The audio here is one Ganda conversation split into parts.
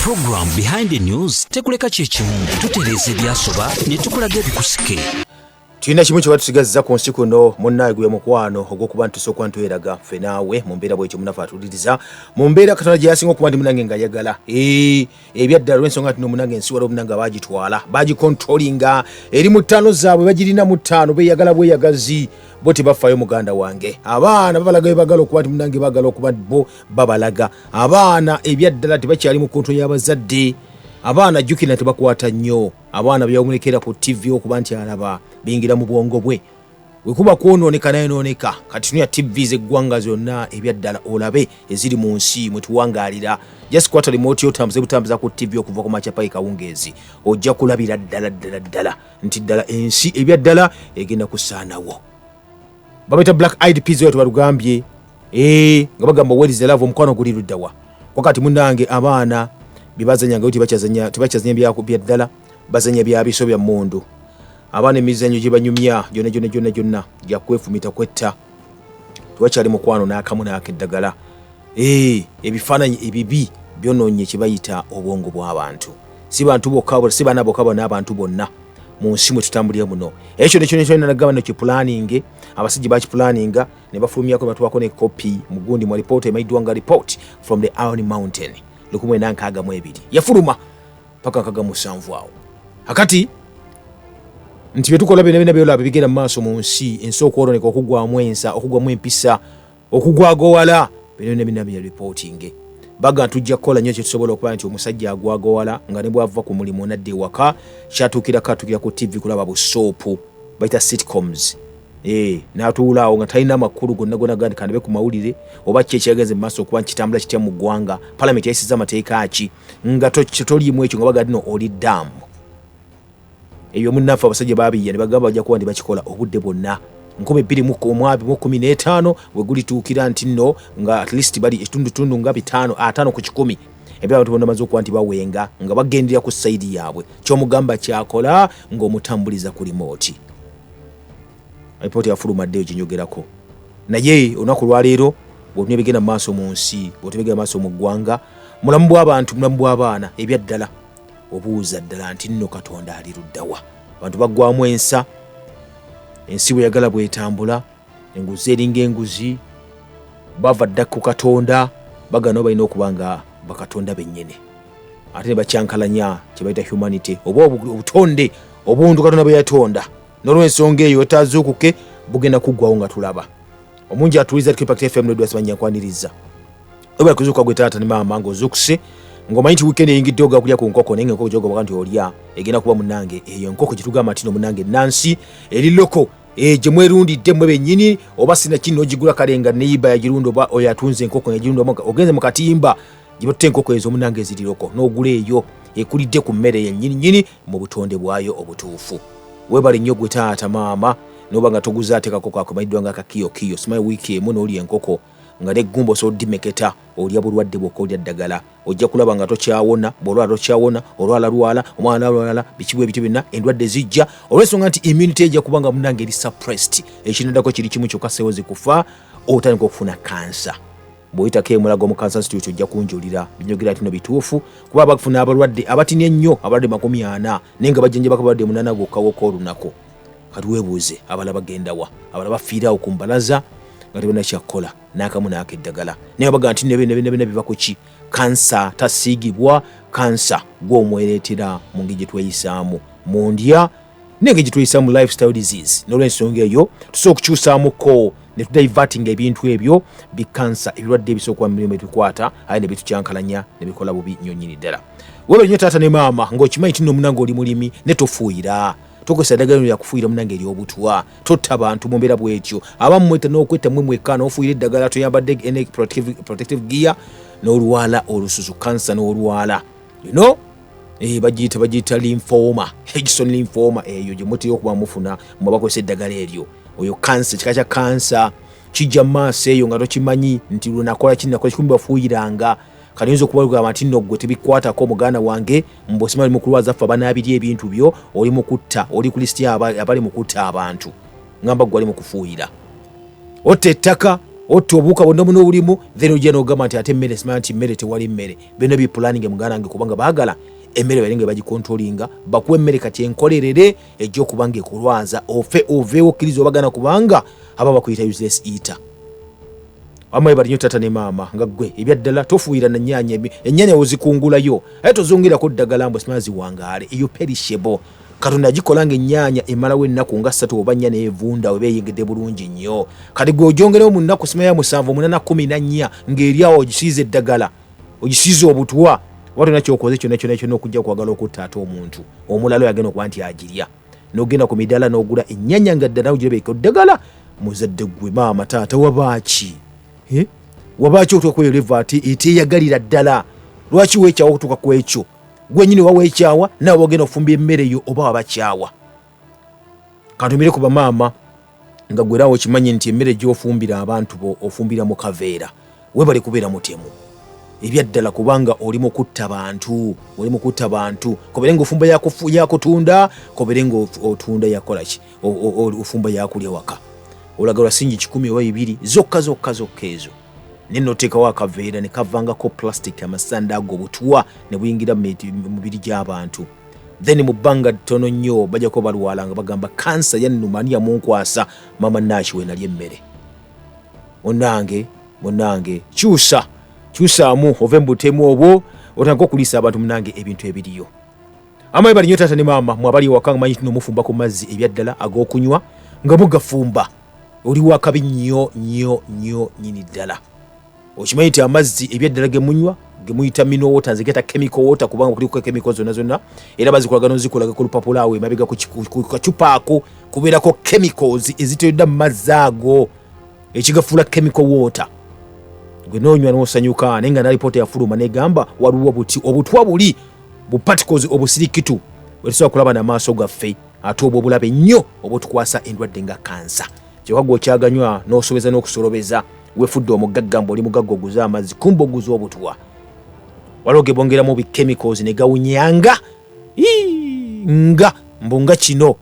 program behind the news tekuleka chechimu tutereze byasoba ne tukulaga bikusike. Tulina kimu kye batusigazza ku nsi kuno munnaye gwe mukwano ogw'okuba ntusooka ntweraga ffe naawe mu mbeera bw'ekyo munafu atuliriza mu mbeera Katonda gye yasinga okuba ndi munange nga ayagala ebyaddala lw'ensonga nti munange ensi waliwo munange baagitwala bagikontrolinga eri mu ttaano zaabwe bagirina mu ttaano beeyagala bweyagazi bo tebafaayo muganda wange abaana babalaga bagala okuba nti munange bagala okuba bo babalaga abaana ebyaddala tebakyali mu kontrol y'abazadde abaana jukina tebakwata nnyo abaana byawumulekera ku TV okuba nti alaba bingira mu bwongo bwe wekuba kwonooneka naye nooneka kati tunya TV z'eggwanga zonna ebyaddala olabe eziri mu nsi mwe tuwangaalira just kwata remote yotambuze butambuza ku TV okuva ku makyapa kawungeezi ojja kulabira ddala nti ddala ensi ebyaddala egenda kusaanawo babeta Black Eyed Peas wetu balugambye nga bagamba where is the love omukwano guli luddawa wakati munnange abaana bibazanya ngauti tebachazanya byako byaddala bazanya byabiso bya mundu abaana emizanyo gye banyumya gyonna gya kwefumita kwetta tuwakyali mukwano n'akamu n'akeddagala ebifaananyi ebibi byonoonye kibayita obwongo bw'abantu si bantu bokka si baana bokka n'abantu bonna mu nsi mwe tutambulira muno ekyo nekyo nagamba no kipulaninge abasajja bakipulaninga ne bafulumyako ne batuwako ne kopi mugundi mu report emayiddwa nga report from the Iron Mountain 1962 yafuluma paka 17 awo akati nti betukola bene byolaba bigenda maaso mu nsi ensi okwoloneka okugwamu ensa okugwamu empisa okugwagowala bene bya reporting baga tujja kukola nnyo kyetusobola okuba nti omusajja agwagowala nga ne bwava ku mulimu nadde waka kyatukira ku TV kulaba busoopu baita sitcoms n'atuulaawo nga talina amakulu gonna gandi kandabe ku mawulire oba ki ekyageze mu maaso okuba nkitambula kitya mu ggwanga palamenti yayisiza amateeka ki nga toliimu ekyo nga bagadino oli ddamu ebyo munnaffe abasajja baabiya ne bagamba bajja kuba ndi bakikola obudde bwonna 2015 we gulituukira nti nno nga at least bali ekitundutundu nga 5 ku 10 ebyabantu bonna bamaze okuba nti bawenga nga bagendera ku sayidi yaabwe kyomugamba kyakola ng'omutambuliza ku remote ripoti yafulumaddeyo kinyogerako naye olunaku lwaleero bw'otumya bigenda mu maaso mu nsi bw'otubigenda mu maaso mu ggwanga mulamu bw'abantu mulamu bw'abaana ebyaddala obuuza ddala nti nno Katonda ali luddawa abantu baggwamu ensi bwe yagala bwetambula enguzi eringa enguzi bava dda ku Katonda bagana balina okuba nga bakatonda bennyini ate ne bakyankalanya kye bayita humanity oba obutonde obuntu Katonda bwe yatonda n'olw'ensonga eyo otaazuukuke bugenda kuggwawo nga tulaba omungi atuliza Impact FM radio asibanja nkwaniriza oba kuzuuka gwe taata ne maama ng'ozuukuse ng'omanyi nti weekend eyingidde ogakulya ku nkoko naye enkoko gyogoba nti olya egenda kuba munnange eyo enkoko gitugamba nti no munnange Nansi eri loko gye mwerundidde mmwe bennyini oba sina kino ogigula kale nga neyiba yagirunda oba oyo atunze enkoko yagirunda ogenze mu katimba gye batta enkoko ezo munnange eziri loko n'ogula eyo ekulidde ku mmere yennyini mu butonde bwayo obutuufu webale nnyo gwe taata maama noba nga toguza ate kakoko akamanyiddwa nga akakiyokiyo simanyi wiiki emu n'olya enkoko nga neggumba osoddimeketa olya bulwadde bwokka olya ddagala ojja kulaba nga tokyawona bw'olwala tokyawona olwala omwana alwala bikibu ebityo byonna endwadde zijja olw'ensonga nti immunity ejja kuba nga munnange eri suppressed ekinaddako kiri kimu kyokka seewozi kufa otandika okufuna kansa bw'oyitako emulago mu Cancer Institute ojja kunjulira binyogera tino bituufu kuba bakufuna abalwadde abatini ennyo abalwadde 40 naye nga bajjanjabako abalwadde 8 gwokka olunaku kati weebuuze abala bagendawa abala bafiirawo ku mbalaza nga tebana kyakola n'akamu n'akeddagala naye baga nti nebina biva ku ki kansa tasiigibwa kansa gw'omwereetera mu ngeri gye tweyisaamu mu ndya n'engeri gye tweyisaamu lifestyle disease n'olw'ensonga eyo tusobola okukyusaamuko ne tudivertinga ebintu ebyo bikansa ebirwadde ebisooka kuba mirimu ebikwata aye ne bitukyankalanya ne bikola bubi nnyo nnyini ddala weba nnyo taata ne maama ng'okimanyi ti nno munange oli mulimi ne tofuuyira tokozesa eddagala lya kufuuyira munange ery'obutwa totta abantu mu mbeera bw'etyo abammwe n'okwetta mmwe mwekka n'ofuuyira eddagala toyambadde protective gear n'olwala olususu kansa n'olwala bagiyita lymphoma Hodgkin lymphoma eyo gye mutera okuba mufuna mwe bakozesa eddagala eryo oyo kansa kika kya kansa kijja mu maaso eyo nga tokimanyi nti lunakola kikumi bafuuyiranga kati oyinza okubalugamba nti nno gwe tebikwatako muganda wange mbw'osima oli mu kulwaza ffe abanaabirya ebintu byo oli mu kutta oli ku lisiti abali mu kutta abantu ngamba gwe ali mu kufuuyira otta ettaka otto obuuka bonna muno obulimu then ojja n'ogamba nti ate emmere simanya nti mmere tewali mmere byonna bipulaninge muganda wange kubanga baagala emmere balenge bagikontrolinga bakuwa emmere kati enkolerere ejja okuba nga ekulwaza oveewo okkiriza obagana kubanga aba bakuyita useless eater. Amaye bali nyo tata ne maama nga gwe ebyaddala tofuuyira na ennyaanya ozikungulayo aye tozongerako ddagala mbu simanya ziwangaale eyo perishable. Katonda agikolanga ennyaanya emalawo ennaku nga 3 oba 4 neevunda we beeyengedde bulungi nnyo. Kati gwe ogyongerewo mu nnaku simanya 7 8 14 ng'eri awo ogisiiza eddagala ogisiiza obutwa watu nakyokoze kyonna okujja kwagala okutta ate omuntu omulala yagenda okuba nti agirya n'ogenda ku midaala n'ogula ennyaanya nga ddala ogirebeeka ddagala. Muzadde gwe maama taata wabaaki wabaaki okutuuka ku eyo levaati eteeyagalira ddala lwaki weekyawa okutuuka ku ekyo gwennyini waweekyawa naawe ogenda okufumba emmere eyo oba wabakyawa. Kantumire ku bamaama nga gweraawo okimanyi nti emmere gy'ofumbira abantu bo ofumbira mu kaveera webale kubeera mutemu ebyaddala kubanga oli mu kutta bantu kobere ng'ofumba yakutunda kobere ng'otunda yakolaki ofumba yakulya waka olagala singi 10 oba 2 zokka ezo nino oteekawo akaveera ne kavangako plastic amasanda ago obutwa ne buyingira mu mubiri gy'abantu then mu bbanga ttono nnyo bajjako balwala nga bagamba kansa yannumani yamunkwasa mama nakiwe nali emmere. Munnange kyusaamu ove mbutemu obwo otandika okuliisa abantu munnange ebintu ebiriyo. Amaye bali nnyo taata ne maama mwabali ewaka manyi tino mufumbako mazzi ebyaddala ag'okunywa nga mugafumba oli wakabi nnyo nyini ddala. Okimanyi nti amazzi ebyaddala gemunywa gemuyita mineral water nzigeta chemical water kubanga kuliko chemical zonna era bazikolaga nozikolaga ku lupapula awo emabega ku kacupa ako kubeerako chemicals eziteredda mu mazzi ago ekigafuula chemical water. Gwe noonywa n'osanyuka naye nga nalipoota yafuluma negamba waliwo obutwa buli bu particles obusirikitu bwetusobola kulaba n'amaaso gaffe ate obwo obulabe nnyo obutukwasa endwadde nga kansa. Kyokka okyaganywa n'osobeza n'okusolobeza wefudde omugagga mbu oli mugagga oguza amazzi kumba oguza obutwa waliwo ge bongeramu chemicals ne gawunyanga nga mbunga kino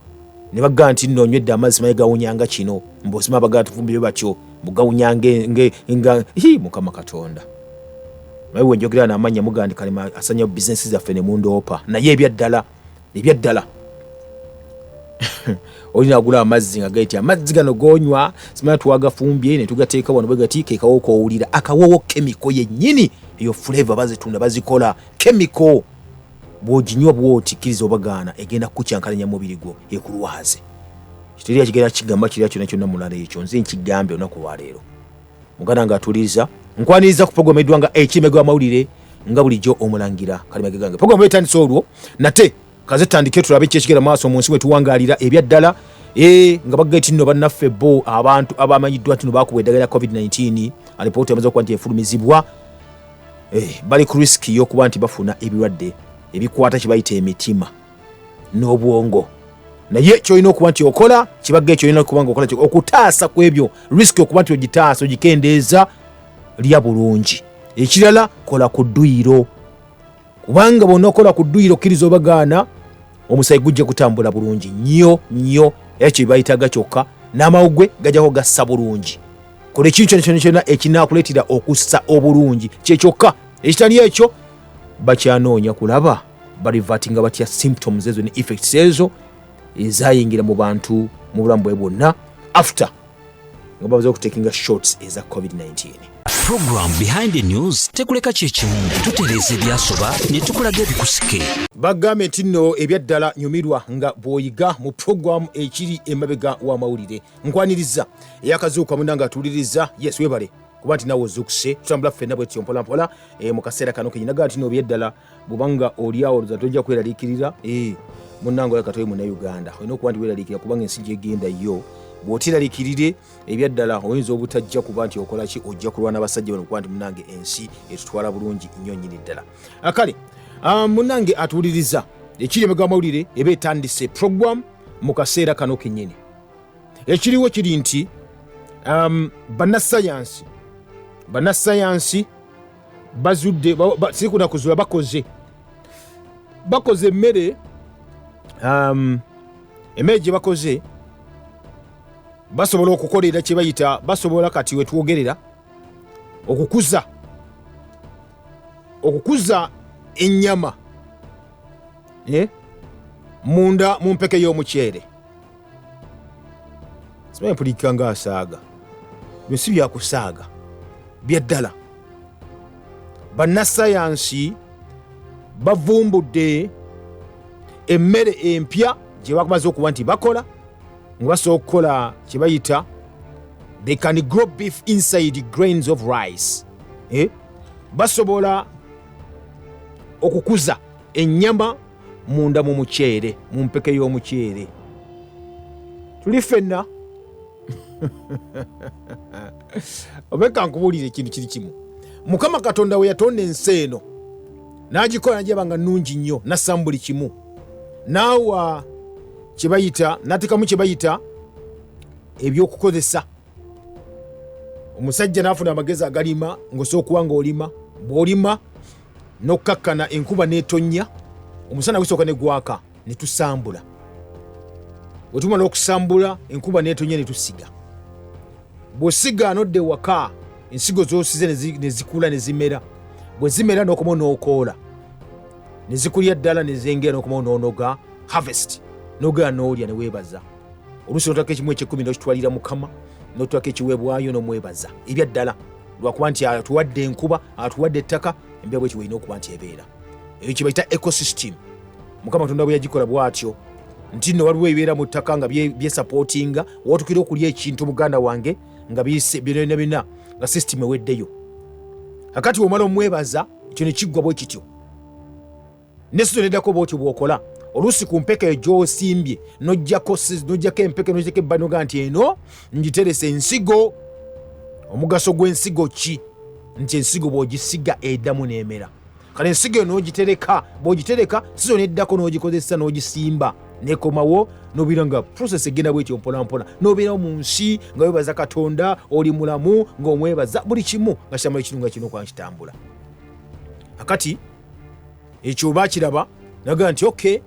ne bagamba nti nno onywedde amazzi maye gawunyanga kino mbosima bagala tufumbire batyo mugawunyange nga Mukama Katonda maye wenjogera n'amanya mugandi kalima asanya business zaffe ne mundoopa naye ebyaddala olina agula amazzi nga gaiti amazzi gano gonywa simanya twagafumbye ne tugateeka wano bwegatiika ekawoko owulira akawowo chemical yennyini eyo flavor bazitunda bazikola chemical bw'oginywa bw'otikkiriza obagaana egenda kukyankalanya mubiri gwo ekulwaze. Kiteri akigenda kigamba kirya kyonna mulala ekyo nze nkigambe olunaku lwaleero muganda nga atuliriza nkwaniriza ku program edwanga ekimego amawulire nga bulijjo omulangira kalimage gange program etandise olwo nate kaze tandike tulabe kyekigera maaso mu nsi bwe tuwangaalira ebyaddala nga bagaiti nno bannaffe bo abantu abamanyiddwa nti no baakubwa eddagala ya COVID-19 alipoota amaze okuba nti efulumizibwa bali ku riski y'okuba nti bafuna ebirwadde ebikwata kye bayita emitima n'obwongo. Naye kyolina okuba nti okola kibagga ekyo olina okuba nga okola okutaasa ku ebyo riski okuba nti ogitaasa ogikendeeza lya bulungi. Ekirala kola ku dduyiro kubanga bw'onookola ku dduyiro okkiriza obagaana omusayi gujja kutambula bulungi nnyo ekyo bayitaga kyokka n'amawugwe gajjako gassa bulungi. Kola ekintu kyonna ekinaakuleetera okussa obulungi kyekyokka. Ekitali ekyo bakyanoonya kulaba balivatinga batya symptoms ezo ne effects ezo ezayingira mu bantu mu bulamu bwe bwonna after nga babaza okutekinga shots eza COVID-19. Program Behind the News tekuleka kyekimu tutereeza ebyasoba ne tukulaga ebikusike. Bagambe nti nno ebyaddala nyumirwa nga bw'oyiga mu program ekiri emabega w'amawulire nkwaniriza eyakazuuka munanga atuliriza yes webale kuba nti nawe ozukuse tutambula ffenna bwetyo mpolampola mu kaseera kano kenyinaga nti no ebyaddala bw'obanga oliawo oluza tojja kweraliikirira munnange oyo katoyi munnayuganda olina okuba nti weeraliikirira kubanga ensi gyegenda yo bw'oteraliikirire ebyaddala oyinza obutajja kuba nti okola ki ojja kulwana abasajja bano okuba nti munnange ensi etutwala bulungi nnyo nnyini ddala. Akale munnange atuwuliriza ekiri emabega w'amawulire eba etandise program mu kaseera kano kennyini. Ekiriwo kiri nti bannasayansi bazudde siri kunakuzuula bakoze emmere emmere gye bakoze basobola okukolera kye bayita basobola kati wetwogerera okukuza ennyama munda mu mpeke y'omuceere. Simanyi mpulika nga asaaga, bino si byakusaaga bya ddala. Bannasayansi bavumbudde emmere empya gye bamaze okuba nti bakola nga basobola okukola kye bayita they can grow beef inside grains of rice. Basobola okukuza ennyama munda mu muceere, mu mpeke y'omuceere. Tuli ffenna obeka nkubuulire ekintu kiri kimu. Mukama Katonda we yatonda ensi eno n'agikola n'agiraba nga nnungi nnyo, n'assa buli kimu, n'awa kye bayita n'ateekamu kye bayita ebyokukozesa. Omusajja n'afuna amagezi agalima ng'osobola okuba ng'olima, bw'olima n'okkakkana enkuba n'etonnya, omusana gusooka ne gwaka ne tusambula. Bwe tumala okusambula enkuba n'etonnya ne tusiga. Bw'osiga n'odda ewaka ensigo z'osize ne zikula ne zimera. Bwe zimera n'okomawo n'okoola ne zikulya ddala ne zengera n'okomawo n'onoga harvest, n'ogera n'olya ne weebaza. Oluusi n'otwako ekimu eky'ekkumi n'okitwalira Mukama, n'otwako ekiweebwayo n'omwebaza ebya ddala, lwakuba nti atuwadde enkuba, atuwadde ettaka, embeera bw'ekyo olina okuba nti ebeera. Eyo kye bayita ecosystem. Mukama Katonda bwe yagikola bw'atyo nti nno waliwo ebibeera mu ttaka nga byesapootinga, wootukira okulya ekintu muganda wange nga byonna nga system eweddeyo. Kakati bw'omala omwebaza, ekyo ne kiggwa bwe kityo. N'esito neddako bw'otyo bw'okola. Oluusi ku mpeke eyo gy'osimbye n'oggyako empeke n'oggyako ebbali n'ogaa nti eno ngiteresa ensigo. Omugaso gw'ensigo ki? Nti ensigo bw'ogisiga eddamu n'emera. Kale ensigo eyo n'ogitereka, bw'ogitereka sizo neddako n'ogikozesa n'ogisimba nekomawo n'obeera nga process egenda bw'etyo mpolampola, n'obeerawo mu nsi nga weebaza Katonda, oli mulamu ng'omwebaza buli kimu nga kyamala ekirunga kino kwa kitambula. Akati ekyo baakiraba naga nti okay,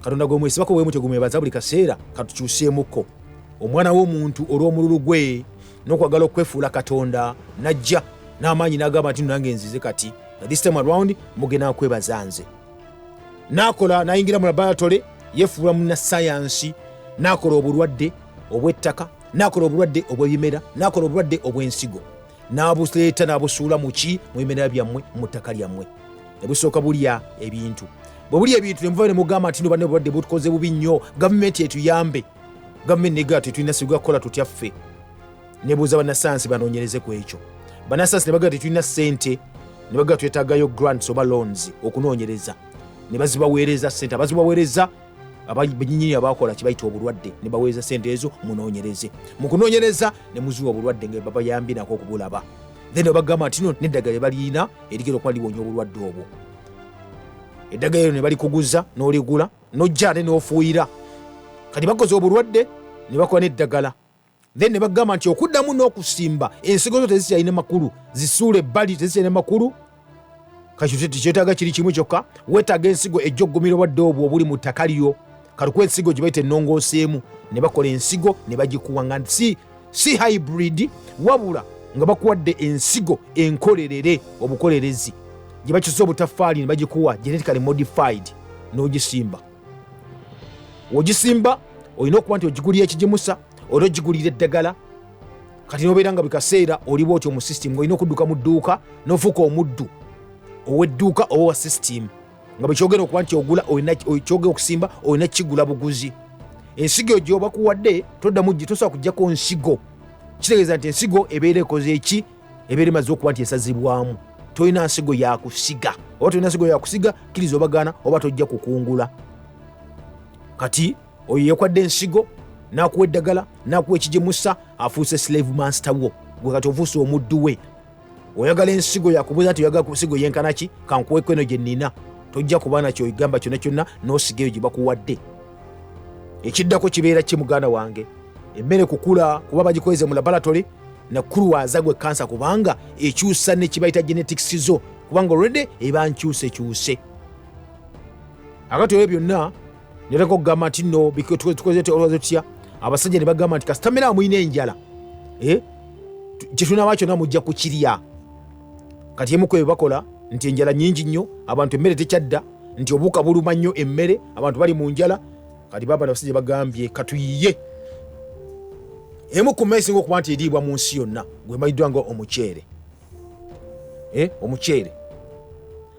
Katonda gw'omwesibako bwe mutyo gumwebaza buli kaseera, katukyuseemukko. Omwana w'omuntu olw'omululu gwe n'okwagala okwefuula Katonda najja n'amaanyi n'agamba nti nange nzize kati this time around mugenda kwebaza nze. N'akola n'ayingira mu laboratory, yefuula munnasayansi, n'akola obulwadde obw'ettaka, n'akola obulwadde obw'ebimera, n'akola obulwadde obw'ensigo, n'abuleeta n'abusuula mu bimera byammwe, mu ttaka lyammwe, ne busooka bulya ebintu. Bwe bulya ebintu ne muva ne mugamba nti no obulwadde butukoze bubi nnyo, gavumenti etuyambe. Gavumenti negaa tetulina sigwa kukola tutya ffe. Nebuuza bannasayansi banoonyereze ku ekyo. Bannasayansi ne bagaa tetulina ssente, ne bagaa twetaagayo grants oba loans okunoonyereza. Ne bazibaweereza ssente, abazibaweereza abannyini abakola kye bayita obulwadde, ne baweereza ssente ezo munoonyereze. Mu kunoonyereza ne muziwa obulwadde nga babayambi nako okubulaba. Then ne bagamba nti no n'eddagala balina erigera okuba liwonya obulwadde obwo. Eddagala ne balikuguza n'oligula n'ojja ate n'ofuuyira. Kati bakoze obulwadde ne bakola n'eddagala. Then ne bagamba nti okuddamu n'okusimba ensigo zo tezikyalina makulu, zisuule ebbali tezikyalina makulu. Kati kyetaaga kiri kimu kyokka, weetaaga ensigo ejja okugumira obwadde obwo obuli mu ttaka lyo. Kaluku ensigo gye bayita ennongooseemu, ne bakola ensigo ne bagikuwa nga si hybrid, wabula nga bakuwadde ensigo enkolerere, obukolerezi gye bakyusa obutaffaali ne bagikuwa genetically modified, n'ogisimba. Ogisimba olina okuba nti ogigulira ekigimusa, olina ogigulira eddagala. Kati n'obeera nga buli kaseera oli bw'otyo mu system ng'olina okudduka mu dduuka n'ofuuka omuddu ow'edduuka oba wa system, nga bwe kyogera okuba nti kyogera okusimba olina kigula buguzi. Ensigo gyo bakuwadde toddamu tosobola kuggyako nsigo. Kitegeeza nti ensigo ebeera ekoze eki, ebeera emaze okuba nti esazibwamu. Tolina nsigo yakusiga, oba tolina nsigo yakusiga kkiriza obagana oba tojja kukungula. Kati oyo yakwadde ensigo n'akuwa eddagala n'akuwa ekigimusa, afuuse slave master wo, gwe kati ofuuse omuddu we. Oyagala ensigo yakubuuza nti oyagala ensigo yenkana ki, kankuweko eno gye nnina. Tojja kuba nakyo oyigamba kyonna kyonna n'osigayo gye bakuwadde. Ekiddako kibeera ki muganda wange? Emmere kukula kuba bagikozese mu laboratory nakulwaza gwe kansa, kubanga ekyusa ne kibayita genetics zo, kubanga already eba nkyuse. Akati ebyo byonna netako kugamba nti no tukoze olwazo tutya, abasajja ne bagamba nti kasitamera amuyina enjala kyetuna wakyo namujja kukirya. Kati emu kwe bakola nti enjala nyingi nnyo, abantu emmere tekyadda, nti obuuka buluma nnyo emmere, abantu bali mu njala. Kati baba abasajja bagambye katuyiye emu ku mmere singa okuba nti eriibwa mu nsi yonna gwe mayiddwa nga omuceere. Omuceere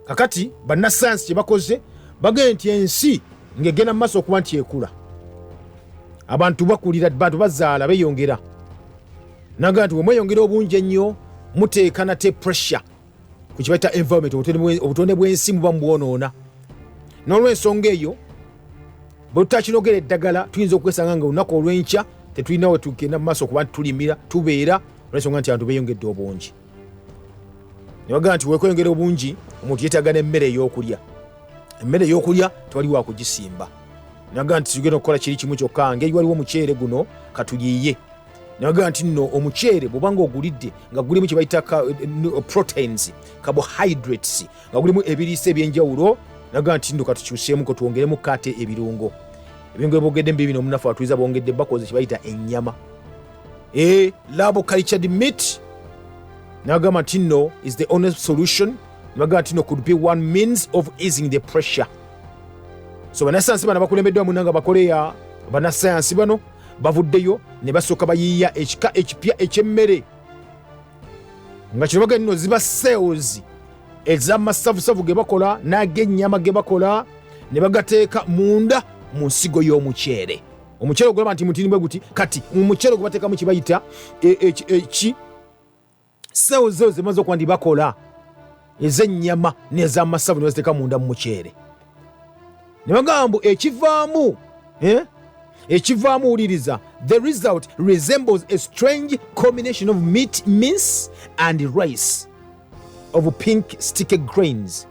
kakati bannasayansi kye bakoze bagenda nti ensi ng'egenda mu maaso okuba nti ekula, abantu bakulira, abantu bazaala beeyongera. Naga nti bwe mweyongera obungi ennyo muteeka nate pressure ku kye bayita environment, obutonde bw'ensi muba mubwonoona. N'olw'ensonga eyo bwe tutakinogera eddagala tuyinza okwesanga nga olunaku olw'enkya tetulina we tugenda mu maaso okuba nti tulimira tubeera, olw'ensonga nti abantu beeyongedde obungi. Ne bagamba nti wekweyongera obungi omuntu yeetaaga n'emmere ey'okulya. Emmere ey'okulya tewali wa kugisimba. Ne bagamba nti tugenda okukola kiri kimu kyokka, ngeri waliwo omuceere guno katuyiye. Ne bagamba nti nno omuceere bw'oba ng'ogulidde nga gulimu kye bayita proteins, carbohydrates, nga gulimu ebiriisa eby'enjawulo, ne bagamba nti nno katukyuseemu twongeremu kate ebirungo. Ebirungo byogedde mu bibino omunafu atuliza bongedde bakoze kye bayita ennyama. Labo cultured meat. Nagamba nti nno is the honest solution. Nagamba nti nno could be one means of easing the pressure. So bannasayansi bano bakulembeddwa munanga bakoleya, bannasayansi bano bavuddeyo ne basooka bayiiya ekika ekipya eky'emmere nga kino bagenda nno ziba cells ez'amasavusavu ge bakola n'ag'ennyama ge bakola ne bagateeka munda mu nsigo y'omuceere. Omuceere ogulaba nti mutini bwe guti, kati mu muceere gwe bateekamu kye bayita cells ezo zimaze okuba nti bakola ez'ennyama n'ez'amasavu ne baziteeka munda mu muceere. Ne bagamba ekivaamu wuliriza, the result resembles a strange combination of meat mince and rice of pink sticky grains.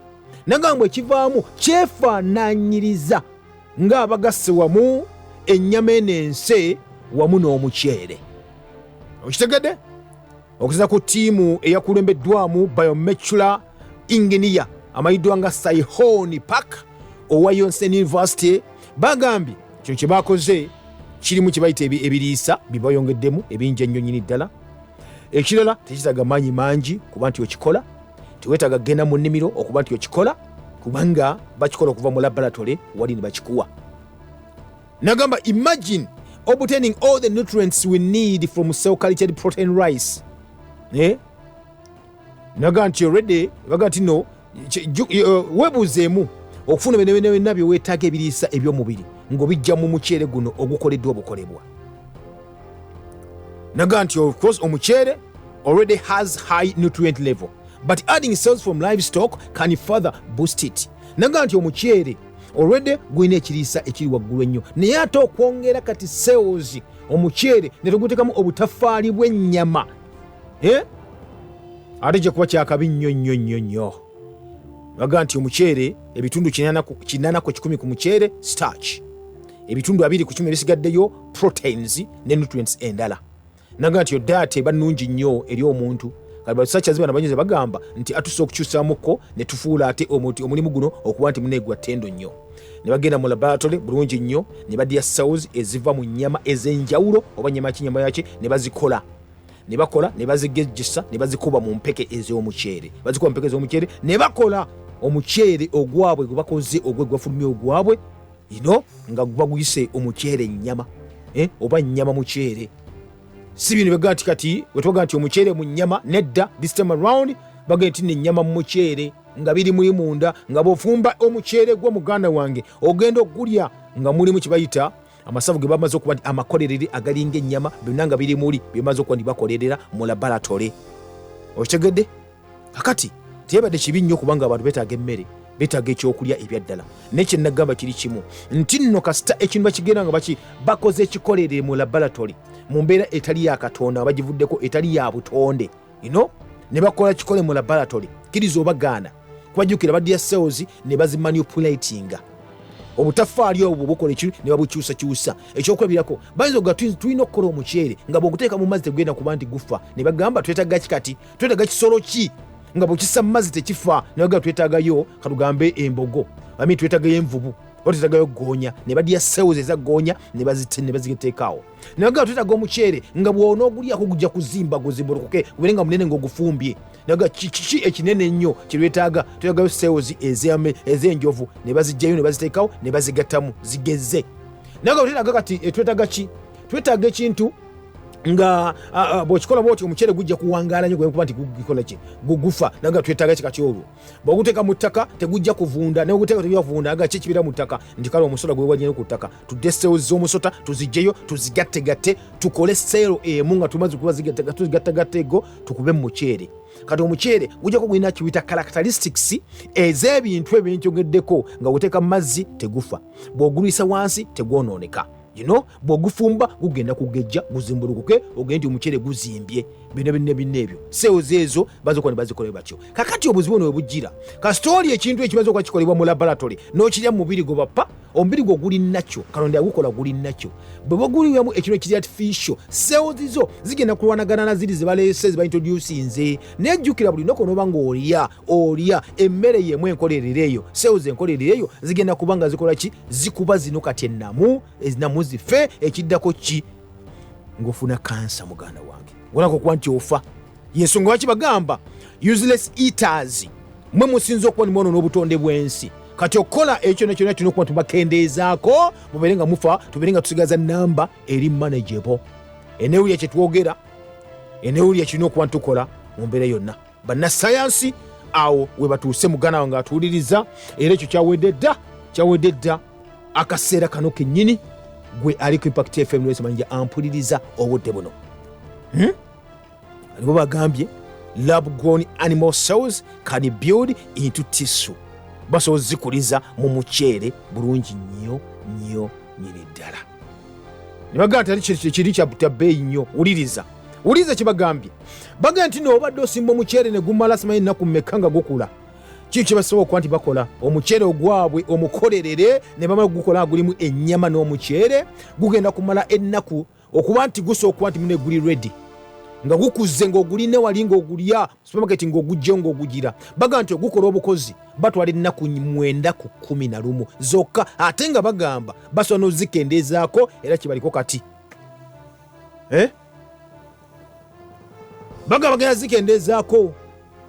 Nagamba ekivaamu kyefaananyiriza ng'abagasse wamu ennyama enense wamu n'omuceere. Okitegedde? Okusinziira ku ttiimu eyakulembeddwamu biomolecular engineer amayiddwa nga Saihoni Park owa Yonsen University bagambye kino kye bakoze kirimu kye bayita ebiriisa bibayongeddemu ebingi ennyo nnyini ddala. Ekirala tekitaaga maanyi mangi kuba nti okikola, teweetaaga kgenda mu nnimiro okuba nti okikola, kubanga bakikola okuva mu laboratory wali ne bakikuwa. Nagamba imagine obtaining all the nutrients we need from cell cultured protein rice. Naga nti already baga nti no webuzeemu okufuna byenna bye weetaaga ebiriisa eby'omubiri ng'obijja mu muceere guno ogukoleddwa obukolebwa. Naga nti of course omuceere already has high nutrient level, but adding cells from livestock can further boost it. Naga nti omuceere already gulina ekiriisa ekiri waggulu ennyo, naye ate okwongera kati cells omuceere ne tuguteekamu obutafaali bw'ennyama ate gye kuba kyakabi nnyo. Baga nti omuceere ebitundu 80% ku muceere starch, ebitundu 20% ebisigaddeyo proteins ne nutrients endala. Naga nti diet eba nnungi nnyo eri omuntu. Kati basachazi bano banyize bagamba nti atusobola okukyusaamuko ne tufuula ate omulimu guno okuba nti muneegwa ttendo nnyo. Ne bagenda mu laboratory bulungi nnyo ne badya cells eziva mu nnyama ez'enjawulo oba nnyama kinyama yaki ne bazikola. Ne bakola ne bazigejjesa ne bazikuba mu mpeke ez'omuceere. Bazikuba mu mpeke ez'omuceere ne bakola omuceere ogwabwe gwe bakoze gwafulumye ogwabwe nga baguyise omuceere nnyama oba nnyama muceere. Si bino bega nti kati wetwaga nti omuceere mu nnyama, nedda, this time around baga nti n'ennyama mu muceere nga biri muri munda, nga bw'ofumba omuceere gwa muganda wange ogenda okugulya nga mulimu kye bayita amasavu ge bamaze okuba nti amakolerere agalinga ennyama byonna nga biri muli byemaze okuba nti bakolerera mu laboratory. Okitegedde? Kakati teyabadde kibi nnyo kubanga abantu beetaaga emmere, beetaaga ekyokulya ebyaddala. Nekye nagamba kiri kimu nti nno kasita ekintu bakigenda nga bakoze ekikolerere mu laboratory mu mbeera etali ya Katonda bagivuddeko etali ya butonde ne bakola kikole mu laboratory kiriza obagaana kubajjukira badya cells ne bazimanipulatinga obutafaali obwo bukola ekiri ne babukyusakyusa. Ekyokulabirako bayinza okuga tulina okukola omuceere nga bw'oguteeka mu mazzi tegenda kuba nti gufa, ne bagamba twetaaga kikati, twetaaga kisolo ki nga bw'okissa mu mazzi tekifa, ne bagamba twetaagayo katugambe embogo, twetaagayo envubu otezagayo gonya ne badya cells eza gonya ne baziteekawo naga tutaga omuceere nga bwona ogulya kugujja kuzimba guzimbulukuke uberenga munene ngogufumbye naga kiki ekinene nnyo kirwetaaga tuyagayo cells ez'enjovu ne bazijjayo ne baziteekawo ne bazigattamu zigeze naga tutaga kati twetaaga ki twetaaga ekintu nga bw'okikola bw'oti omuceere gujja kuwangaala nnyo kuba nti gukikola ki gugufa naga twetaaga kikati olwo bw'oguteeka mu ttaka tegujja kuvunda naye oguteeka tegujja kuvunda naga ki kibira mu ttaka nti kale omusota gwe wanyene ku ttaka tudde cells z'omusota tuzijjeyo tuzigattegatte tukole sero emu nga tumaze kuba tuzigattagatte ego tukube mu muceere kati omuceere gujjako gulina kiwita characteristics ez'ebintu ebinjogeddeko nga guteeka mu mazzi tegufa bw'ogulwisa wansi tegwonooneka bw'ogufumba gugenda kugejja guzimbulukuke ogende nti omuceere guzimbye bino ebyo cells ezo bazokuba ne bazikola batyo kakati obuzibu bwe bujjira kasitooli ekintu ekimaze okuba kikolebwa mu laboratory n'okirya mu mubiri gwo bappa omubiri gwo guli nakyo Katonda yagukola guli nakyo bwe baguliramu ekintu ekiri artificial cells zo zigenda kulwanagana na ziri ze baleese ze baintroducinze nejjukira buli noko noba ng'olya emmere yemu enkolerere eyo cells enkolerere eyo zigenda kuba nga zikola ki zikuba zino kati ennamu zife ekiddako ki ng'ofuna kansa muganda wange wonako kuba nti ofa yensonga lwaki bagamba useless eaters mwe musinza okuba nimwono n'obutonde bw'ensi kati okukola ekyo nekyona tulina okuba tubakendeezaako mubeere nga mufa tubeere nga tusigaza namba eri manageable enewulya kyetwogera enewulya kirina okuba ntukola mu mbeera yonna bannasayansi awo we batuuse muganda wange atuwuliriza era ekyo kyawedde dda akaseera kano kennyini gwe ali ku Impact FM lwesimanyija ampuliriza obudde buno alibo bagambye lab grown animal cells can build into tissue basobola zikuliza mu muceere bulungi nnyo nyini ddala ne bagamba nti kiri kya bbeeyi nnyo wuliriza kibagambye bagamba nti noobadde osimba omuceere ne gumala simanyi ennaku mmeka nga gukula kiki kye basobola okuba nti bakola omuceere ogwabwe omukolerere ne bamala gukola gulimu ennyama n'omuceere gugenda kumala ennaku okuba nti gusooka okuba nti mune guli ready nga gukuze ng'oguline wali ng'ogulya supermarket ng'ogujja ng'ogugira bagamba nti ogukola obukozi batwala ennaku 9 ku 11 zokka ate nga bagamba basobola n'ozikendeezaako era kibaliko kati bagamba bagenda zikendeezaako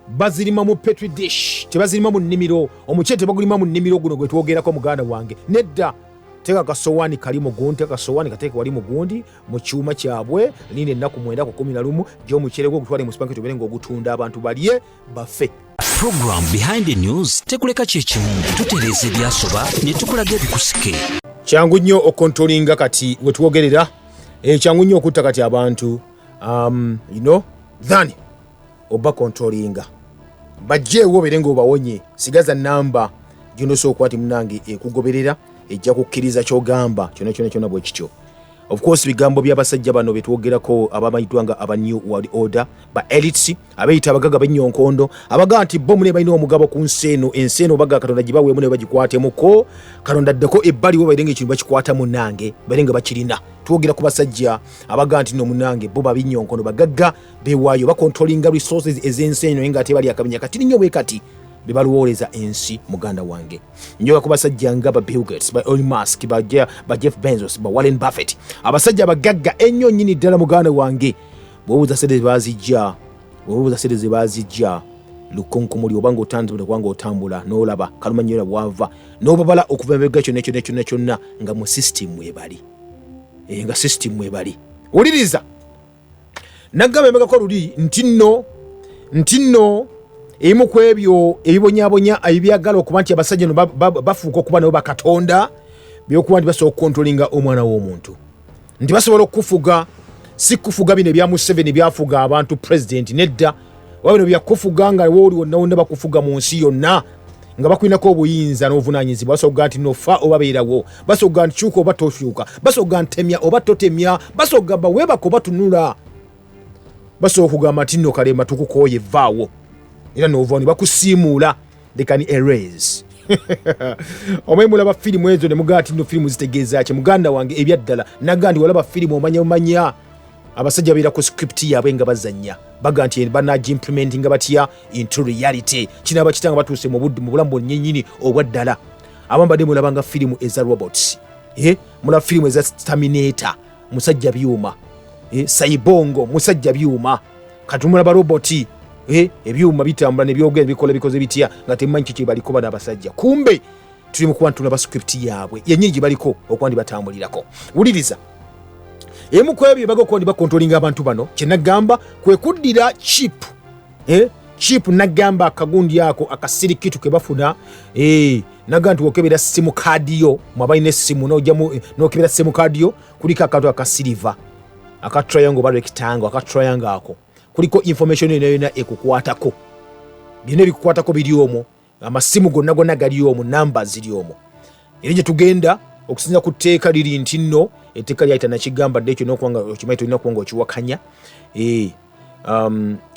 bazirima mu petri dish tebazirima mu nnimiro omuceere tebagulima mu nnimiro guno gwe twogerako muganda wange nedda teka kasowaani kali mugundi akasowaani kateeka wali mugundi mu kyuma kyabwe nina ennaku 9 ku 11 gy'omuceere gwo ogutwale mu supermarket obeere ng'ogutunda abantu balye bafe. Program Behind the News tekuleka kyekimu tutereeza ebyasoba ne tukulaga ebikusike kyangu nnyo okontrolinga kati we twogerera kyangu nnyo okutta kati abantu than oba controllinga bajjeewo obeere ng'obawonye sigaza namba gy'onosobola okuba nti munange ekugoberera ejja kukkiriza kyogamba kyona bwe kityo. Of course bigambo by'abasajja bano betwogerako abamayitwa nga aba New World Order ba elites abayita abagaga b'ennyonkondo abaga nti bo mune balina omugabo ku ensi eno baga Katonda gibawe mune bagikwatemu Katonda ddeko ebbali wo bayirenga ekintu bakikwata munange bayirenga bakirina twogera ku basajja abaga nti no munange bo babinnyonkondo bagaga bewaayo bakontrolinga resources ez'ensi eno nga ate bali akabanya kati nnyo bwe kati bebaluwoleza ensi muganda wange njoga ku basajja nga ba Bill Gates ba Elon Musk ba Jeff Bezos ba Warren Buffett abasajja abagagga ennyo nnyini ddala muganda wange bw'obuuza sede ze bazijja lukonkomuli oba ng'otambula n'olaba kalumanyira bwava n'obabala okuva emabega kyonna nga mu system ebali nga system ebali wuliriza naggamba emabegako luli nti nno ebimu ku ebyo ebibonyabonya ebyagala okuba nti abasajja bafuuka okuba nabo bakatonda byokuba nti basobola okukontrolinga omwana w'omuntu nti basobola okufuga si kufuga bino ebya Museveni byafuga abantu president nedda wabino byakufuga nga wooli wonna bakufuga mu nsi yonna nga bakulinako obuyinza n'obuvunaanyizibwa basobola nti nofa oba beerawo basobola nti kyuka oba tokyuka basobola nti temya oba totemya basobola gamba weebaka oba tunula basobola okugamba nti nno kalema tukukooye vaawo era n'ovaani bakusiimuula they can erase omanye mulaba firimu ezo ne mugamba nti nno firimu zitegeeza ki muganda wange ebyaddala nagamba nti walaba firimu omanya abasajja babeera ku script yaabwe nga bazannya baga nti banagi implementing nga batya into reality kinaaba kitanga batuuse mu bulamu bwonnyennyini obwaddala abambadde mulabanga firimu eza robots mulaba firimu eza Terminator musajja byuma Saibongo musajja byuma kati mulaba roboti ebyuma bitambula nebyogenda bikola bikoze bitya nga temanyi kiki baliko bana abasajja kumbe tuli mu kuba ntulaba script yaabwe yenyingi baliko okwandi batambulirako wuliriza emu kwebyo bagokondi bakontrolinga abantu bano kyenagamba kwe kuddira chip chip nagamba akagundi ako akasirikitu ke bafuna naga nti okebera simu kadiyo mwabaine simu nokebera simu kadiyo kuliko akantu akasiliva aka triangle ba rectangle aka triangle ako kuliko information yona ekukwatako byone bikukwatako biri omwo amasimu gonna gali omwo numbers ziri omwo elinje tugenda okusinza kuteeka liri nti nno etteeka lyayita nakigamba dde ekyo nokuwanga okimanyi tolina kuwanga okiwakanya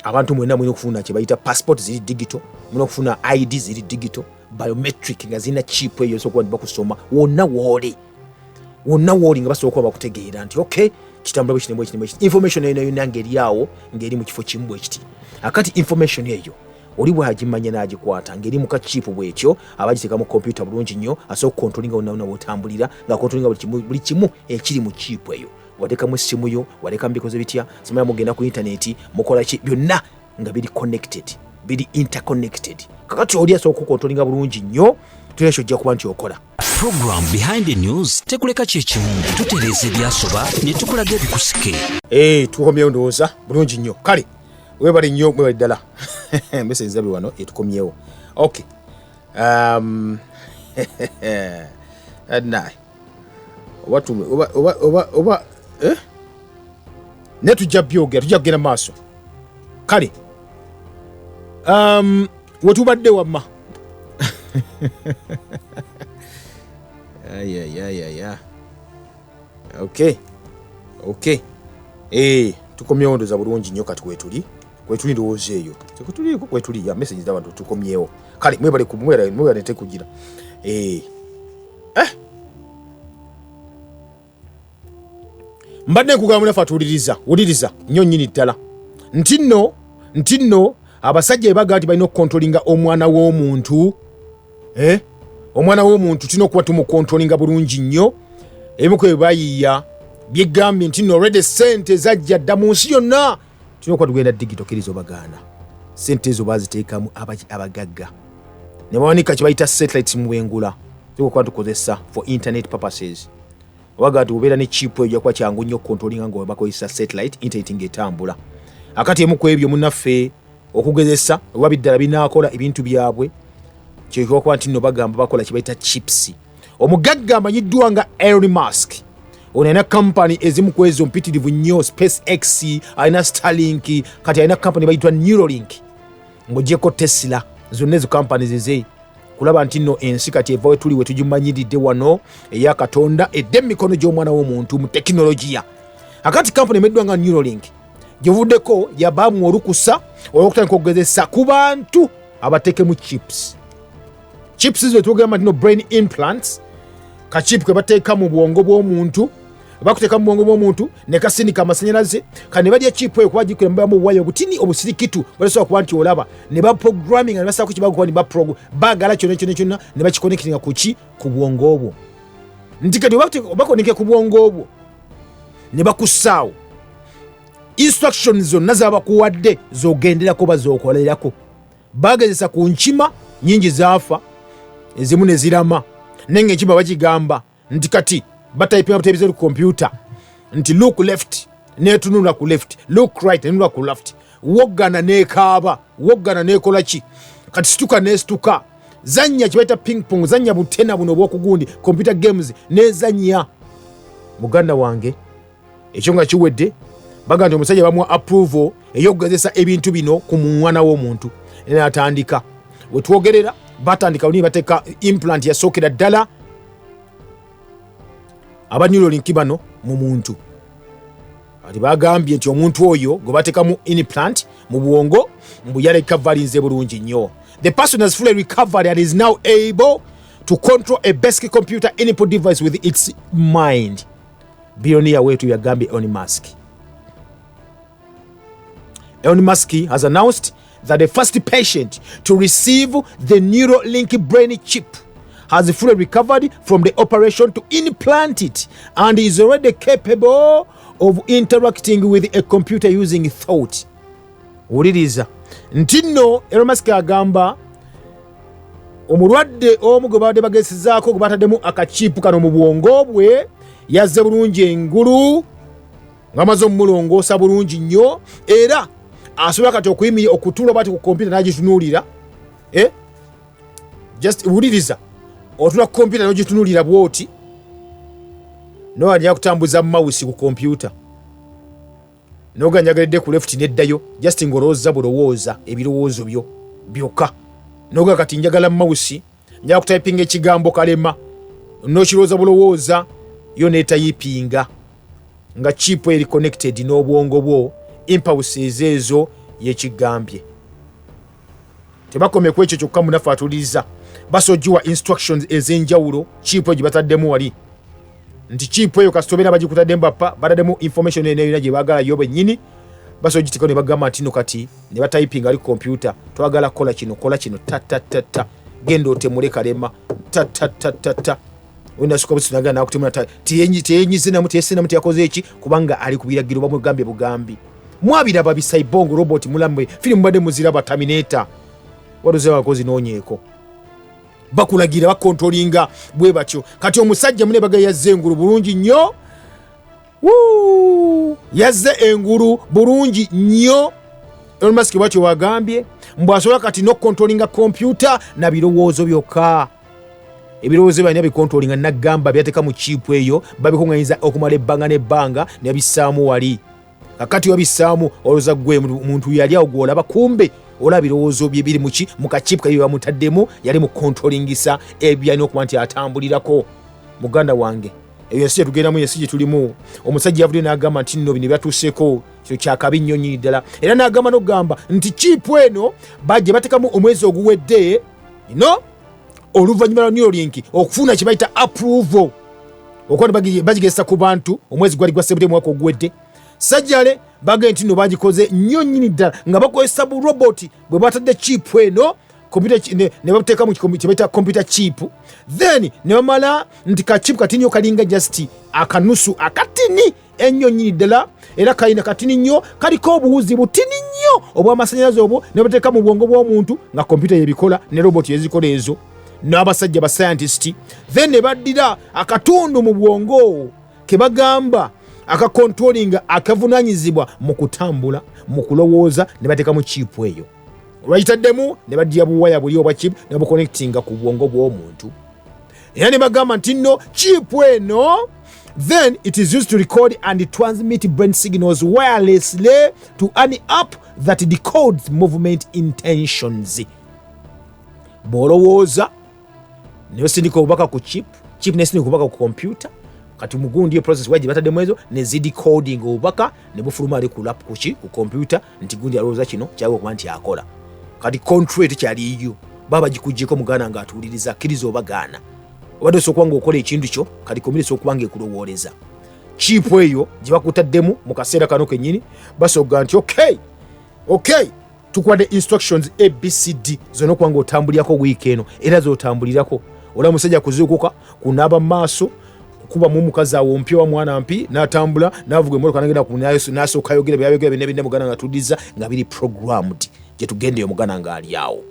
abantu mwena mwina okufuna kye bayita passport ziri digital mwina okufuna ID ziri digital biometric nga zirina chip eyo sokuba nti bakusoma wonna wooli nga basobola kuba bakutegeera nti okay kitambula bwe kinemu information eyo yonna ngeri awo ngeri mu kifo kimu ekiti akati information eyo oli bwagimanya n'agikwata ngeri muka chip bwekyo abagiteeka mu computer bulungi nnyo asobola okukontrolinga wonna wotambulira nga kontrolinga buli kimu ekiri mu chip eyo wadeka mu simu yo wadeka mbikoze bitya simaya mugenda ku internet mukola ki byonna nga biri connected biri interconnected kakati oli asobola okukontrolinga bulungi nnyo tuyesho jja kuba nti okola program behind the news tekuleka kyekimu tutereeza ebyasoba ne tukulaga ebikusike tukomyewo ndowooza bulungi nnyo kale webale nnyo mwebale ddala message zabi wano etukomyewo okay adnai oba ne tujja byogera tujja kugenda maaso kale wetubadde wamma okay tukomyewo ndoza bulungi nnyo kati kwetuli ndowooza eyo kwetuli ya message z'abantu tukomyewo kale mwebale mwebale tekugira mbadde nkugamba nafe wuliriza nnyo nnyini ddala nti nno abasajja ebaga nti balina okukontrolinga omwana w'omuntu omwana w'omuntu tulina okuba tumukontrolinga bulungi nnyo ebimu kwe bayiiya byegambye nti nno already sente zajja dda mu nsi yonna tulina okuba tugenda digito kiriza obagaana sente ezo baziteekamu abagagga ne bawanika kye bayita satellite mu bwengula tulina okuba tukozesa for internet purposes obaga nti obeera ne chip eyo jakuba kyangu nnyo okukontrolinga nga bakozesa satellite internet ng'etambula akati emu ku ebyo munnaffe okugezesa oba biddala binaakola ebintu byabwe kyekyokuba nti nno bagamba bakola kye bayita chips omugagga amanyiddwa nga Elon Musk ono alina kampani ezimu ku ezo mpitirivu nnyo SpaceX alina Starlink kati alina kampani bayitwa Neuralink ng'ogyeko Tesla zonna ezo kampani zeze kulaba nti nno ensi kati eva wetuli wetugimanyiridde wano eya Katonda edde emikono gy'omwana w'omuntu mu tekinologiya akati kampani emeddwa nga Neuralink gyevuddeko yabaamu olukusa olw'okutandika okugezesa ku bantu abateekemu chips zo tugamba nti no brain implants kachip ke bateeka mu bwongo bw'omuntu bakuteeka mu bwongo bw'omuntu ne kasindika amasanyalaze kane badya chip eyo kuba gikulemberamu waya obutini obusirikitu balesobola kuba nti olaba ne baprogramming ne basaako kibakuba ne bagala kyonna ne bakikonectinga ku bwongo obwo nti kati obakoneke ku bwongo obwo ne bakussaawo instructions zonna zabakuwadde zogenderako bazookolerako bagezesa ku nkima nyingi zaafa ezimu ne zirama nenge enkima bagigamba nti kati batayipinga buteebize ku computer nti look left netunula ku left look right netunula ku left woggana neekaaba woggana neekola ki kati situka nesituka zanya kibaita ping pong zanya butena buno obwokugundi computer games nezanya muganda wange ekyo nga kiwedde baga nti omusajja bamuwa approval ey'okugezesa ebintu bino ku mwana w'omuntu n'atandika wetwogerera batandika olini bateeka implant yasookera ddala aba Neuralink bano mu muntu ati bagambye nti omuntu oyo gwe bateekamu implant mu bwongo mbu yalekavalinze bulungi nnyo. The person has fully recovered and is now able to control a basic computer input device with its mind. Billionaire wetu yagambye Elon Musk. Elon Musk has announced that the first patient to receive the Neuralink brain chip has fully recovered from the operation to implant it and is already capable of interacting with a computer using thought. Wuliriza nti nno Elon Musk agamba omulwadde omu gwe badde bagezezaako gwe bataddemu akachipu kano mu bwongo bwe yazze bulungi engulu ng'amaze omulongoosa bulungi nnyo era asobola kati okuyimirira okutuula bati ku kompyuta n'agitunuulira. Just wuliriza otula ku kompyuta n'ogitunuulira bw'oti n'owanjira kutambuza mouse ku kompyuta n'oganyagalidde ku left n'eddayo just ng'olowooza bulowooza ebirowoozo byo byokka n'oga kati njagala mouse njagala kutayipinga ekigambo kalema n'okirowooza bulowooza yo neetayipinga nga chip eri connected n'obwongo bwo impulses ezo yekigambye. Tebakomye ku ekyo kyokka munafu atuliriza basojiwa instructions ez'enjawulo chip gye bataddemu wali nti chip eyo kasitobera bagikutaddemu bappa bataddemu information eyo gye baagala yo bennyini basogitika ne bagamba nti no kati ne batayipinga ali computer twagala kola kino tatatata genda otemule kalema tatatata wenda suka businaga na kutemula tiyenyizina mutiyesina mutiyakoze eki kubanga ali kubiragiro bamugambye bugambi mwabira babisai bongo robot mulambe film bade muzira ba Terminator wadoze wakozi nonyeko bakulagira bakontrolinga bwe batyo kati omusajja mune baga yazze enguru bulungi nnyo yazze enguru bulungi nnyo. Elon Musk bwatyo wagambye mbwasobola kati no controllinga computer na birowoozo byokka ebirowoozo byanya bikontrolinga nagamba byateka mu chip eyo babikunganyiza okumala ebbanga n'ebbanga ne bisaamu wali kakati wabisaamu oloza gwe muntu yali ogwolaba kumbe olaba birowoozo bye biri muki mu kachipu kayo bamutaddemu yali mu controllingisa ebyalina okuba nti atambulirako. Muganda wange eyo ensi tugenda mu ensi gye tulimu omusajja yavudde n'agamba nti nno bino byatuuseeko kino kyakabi nnyo nnyini ddala era n'agamba n'okugamba nti chipu eno bajje batekamu omwezi oguwedde oluvannyuma lwa Neuralink okufuna kye bayita approval okuba bagigesa ku bantu omwezi gwali gwa September mwaka oguwedde sajjale bagenda nti nno bagikoze nnyo nnyini ddala nga bakozesa bu robot bwe batadde chipu eno computer ne bateeka mu kye bayita computer chip then ne bamala nti kachipu katini nnyo kalinga just akanusu akatini ennyo nnyini ddala era kalina katini nnyo kaliko obuwuzi butini nnyo obw'amasannyalaze obwo ne bateeka mu bwongo bw'omuntu nga computer yebikola ne robot yezikola ezo n'abasajja ba scientist then ne baddira akatundu mu bwongo ke bagamba akakontrolinga akavunaanyizibwa mu kutambula mu kulowooza ne bateeka mu chipu eyo olwagitaddemu ne baddira buwaya buli obwa chip ne buconnectinga ku bwongo bw'omuntu era ne bagamba nti nno chipu eno then it is used to record and transmit brain signals wirelessly to an app that decodes movement intentions. Bw'olowooza ne osindika obubaka ku chip nesindika obubaka ku computer kati mugundi yo process waji bataddemu ezo ne zidecoding obubaka ne bufuluma ali ku lap ku computer nti gundi alowooza kino kyawe okuba nti akola kati contract kyaliyo baba gikujjeko mugana nga atuuliriza akkiriza obagaana obadde osobola nga okola ekintu kyo kati komire okuba nga ekulowooleza chipu eyo gye bakutaddemu mu kaseera kano kennyini basoga nti okay tukwadde instructions ABCD zonna okuba nga otambulirako wiiki eno era zotambulirako olaba musajja kuzuukuka kunaaba maaso kuba mu mukazi awo mpya wa mwana mpi n'atambula n'avuga emmotoka n'agenda ku n'asooka ayogera byayogera bine mugana nga tuddiza nga biri programmed gye tugendeyo mugana nga ali awo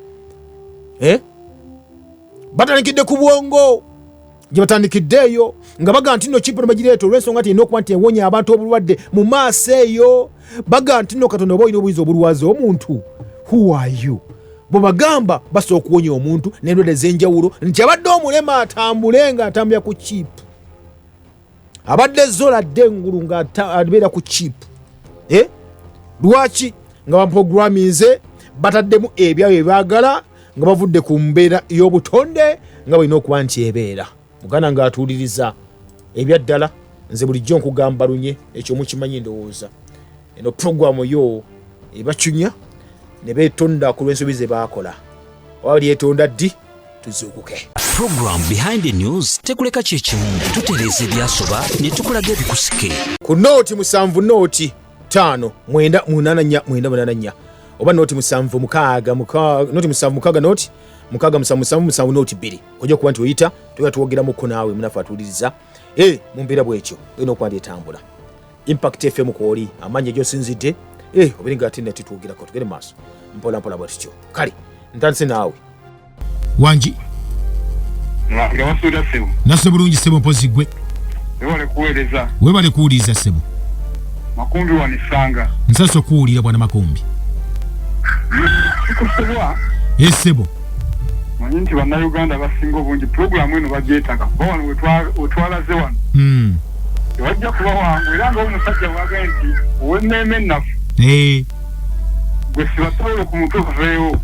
batandikidde ku bwongo gye batandikiddeeyo nga baga nti nno chipu nebagireeta olw'ensonga nti erina okuba nti ewonya abantu obulwadde mu maaso eyo baga nti nno Katonda oba olina obuyinza obulwaza omuntu who are you bwe bagamba basobola okuwonya omuntu n'endwadde ez'enjawulo nti abadde omulema atambule nga atambulira ku chipu abadde zoladde engulu nga abeera ku chipu lwaki nga baprograminze bataddemu ebyabwe byebaagala nga bavudde ku mbeera y'obutonde nga balina okuba nti ebeera muganda nga atuuliriza ebyaddala nze bulijjo nkugamba lunye ekyo mukimanyi ndowooza eno programu yo ebacunya ne beetonda ku lw'ensobi ze baakola oba lyetonda ddi tuzuukuke. Program Behind the News tekuleka kyekimu tutereeza ebyasoba ne tukulaga ebikusike ku nooti 7 nooti 5 9 8 9 8 oba nooti 7 6 nooti 677 noti 2 kujja kuba nti oyita tuba tuwogeramuko naawe munafu atuuliriza mu mbeera bwekyo olina okuba etambula Impact FM kwoli amanya gy'osinzidde obiringa ate nati tuwogerako tugende maaso mpola bwetutyo kale ntandise naawe Wanji nase bulungi sebo mpozi gwe webale kuwuliriza sebo Makumbi wanisanga nsaso kuwulira bwana Makumbi sebo manyi nti bannayuganda basinga obungi pulogulaamu eno bagyetaka kuba wano wetwalaze wano tewajja kuba wangu era nga omusajja bwagaye nti ow'emmeeme ennafu gwe sibasobola ku mutwe oveewo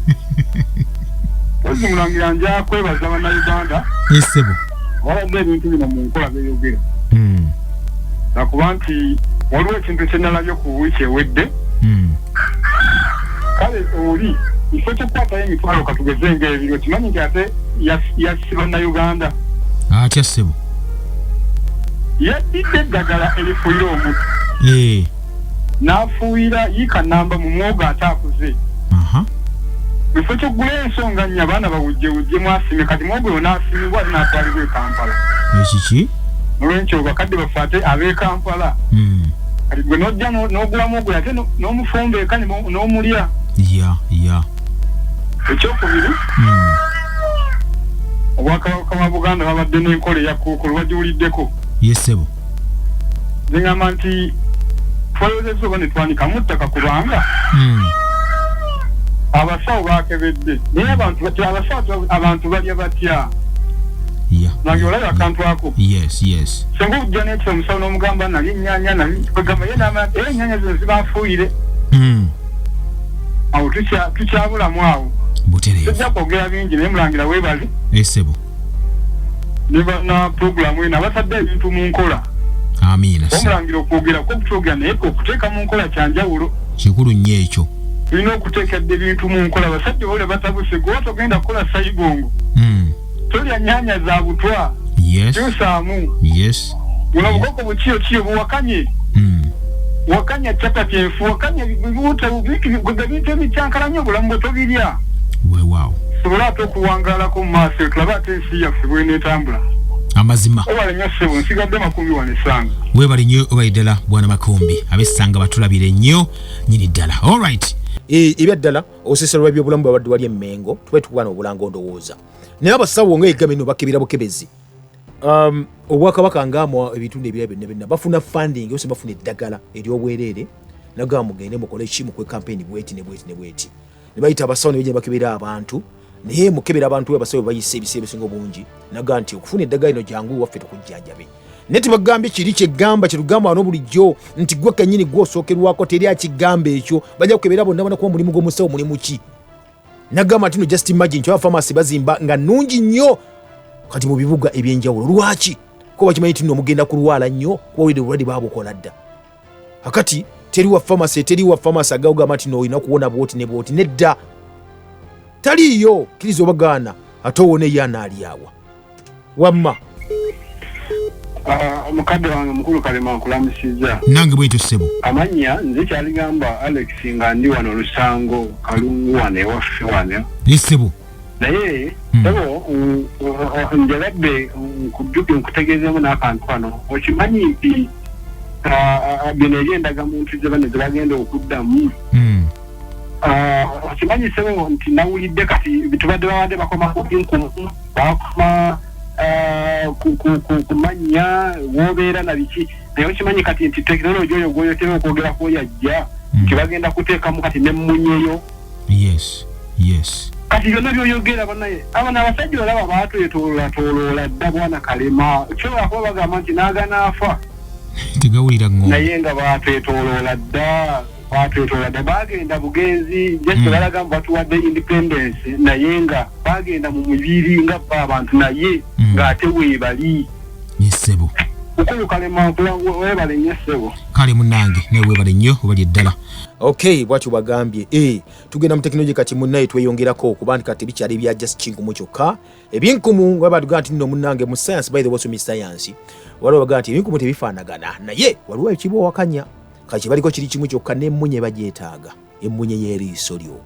ozi mulangira nja kwebaza bannayuganda sebo wabadde ebintu bino mu nkola beeyogera nakuba nti waliwo ekintu kye nalabye ku wiiki ewedde kale oli ifo kyokwatayo emitwalo katugeze ng'ebiri okimanyi nti ate yasiba bannayuganda atya ssebo yaddidde eddagala erifuuyira omuntu n'afuuyira yiika namba mu mwogo ate akuze ifo kyoggula ensonga nnya abaana bawujjewujje mwasime kati mwogo yo n'asimibwa ate n'atwalibwa e Kampala ekiki olw'ekyo bakadde bafe ate ab'e Kampala kati gwe n'ojja n'ogula mwogo ate n'omufumbeeka n'omulya ekyokubiri obwakabaka bwa Buganda babadde n'enkola eyakkuukulu bagiwuliddeko yesebo zingamba nti twayozezza oba ne twanikamu ttaka kubanga abasawo bakebedde naye abantu balya batya nange olabye akantu ako singa obujja n'ekyo omusawo n'omugamba nali ennyaanya kwegamba ye n'amala era ennyaanya zino zibanfuuyire awo tukyabulamu awo tujja kwogera bingi naye mulangira weebale esebo ne bana pulogulaamu eno abatadde ebintu mu nkola amiina omulangira okwogerako okukyogera naye okuteeka mu nkola kyanjawulo kikulu nnyo ekyo tulina okuteekedde ebintu mu nkola basajja bawule batabuse gwe togenda kukola sayigongo tolya nnyanya za butwa kyusaamu buno bukoko bukiyo buwakanye wakanya chapati enfu wakanya bintu ebikyankalanya obulamu bwe tobirya sobola ate okuwangalako mu maaso tulaba ate ensi yaffe bwenetambula amazima obale nnyo ssebo nsigadde Makumbi wanesanga webale nnyo obali ddala bwana Makumbi abessanga batulabire nnyo nyini ddala alright ebyaddala osesero lw'ebyobulamu babadde wali emmengo tube tukwana obulanga ondowooza naye abasawo ng'eggame no bakebera bukebezi obwakabaka ngaamwa ebitundu ebirala byonna byonna bafuna funding ose bafuna eddagala ery'obwereere nagamba mugende mukole ekimu kwe campaign bweti ne bayita abasawo ne bagenda bakebera abantu naye mukebera abantu abasawo bayise ebiseera ebisinga obungi nagamba nti okufuna eddagala lino jangu waffe tukujjanjabe naye tebagambye kiri kyegamba kyetugamba wano bulijjo nti gwe kennyini gw'osookerwako teri akigamba ekyo bajja kukebera bonna bana kuba mulimu gw'omusawo mulimu ki nagamba nti no just imagine nti abafamasi bazimba nga nnungi nnyo kati mu bibuga ebyenjawulo lwaki kuba kimanyi nti nno mugenda kulwala nnyo kuba wede bulwadde baabukola dda akati teriwa famasi agawugamba nti noolina kuwona bwoti ne bwoti nedda taliiyo kkiriza obagaana ate owona eyo anaaliawa wamma omukadde wange mukulu Kalema nkulamusizza nange bwetyo ssebo amanya nze kyaligamba Alex nga ndi wano Lusango Kalungu wano ewaffe wano ssebo naye ebo njalabbe nkutegeezemu n'akantu kano okimanyi nti bino ebyendagamuntu ze bano ze bagenda okuddamu okimanyi sebo nti nawulidde kati tubadde babadde bakoma kumu bakoma kumanya wobeera na biki naye okimanyi kati nti tekinologi oyo gwoyotera okwogerako yajja nti bagenda kuteekamu kati nemmunyeyo kati byonna byoyogera banaye abana abasajja olaba baatwetooloola dda bwana Kalema kyobola kuba bagamba nti naaganaafa tegawulira ng'o naye nga baatwetooloola dda bagenda bugenzi jesse balaga batuwadde independence naye nga bagenda mu mubiri nga abantu naye ng'ate weebali yesebo ukulu Kalema weebale nnyo ssebo kale munnange naye weebale nnyo obali eddala okay bwatyo bagambye tugenda mu tekinologi kati munnaye tweyongerako kuba nti kati bikyali bya just kinkumu kyokka ebyenkumu waba tugamba nti nno munnange mu science by the way mi science waliwo bagamba nti ebyenkumu tebifaanagana naye waliwo ekiba wakanya kati baliko kiri kimu kyokka n'emmunye bagyetaaga emmunye y'eriiso lyo